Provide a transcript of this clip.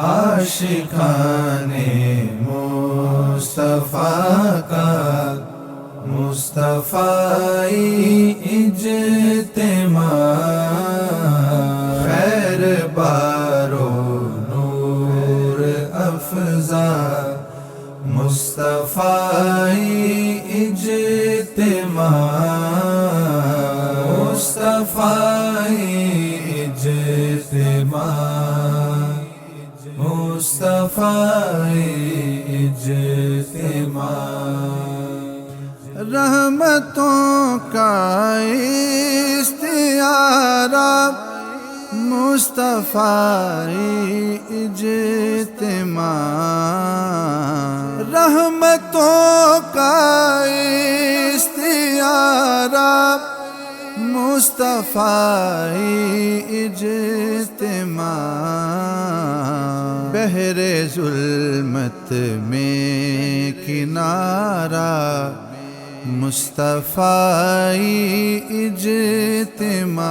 عاشقان مصطفیٰ کا مصطفیٰ اجتماع، خیر بارو نور افزا مصطفیٰ اجتماع، مصطفیٰ اجتماع، مصطفیٰ اجتماع۔ رحمتوں کا استعارہ مصطفیٰ اجتماع، رحمتوں کا استعارہ مصطفیٰ اجتماع، بحر ظلمت میں کنارہ مصطفیٰ اجتماع،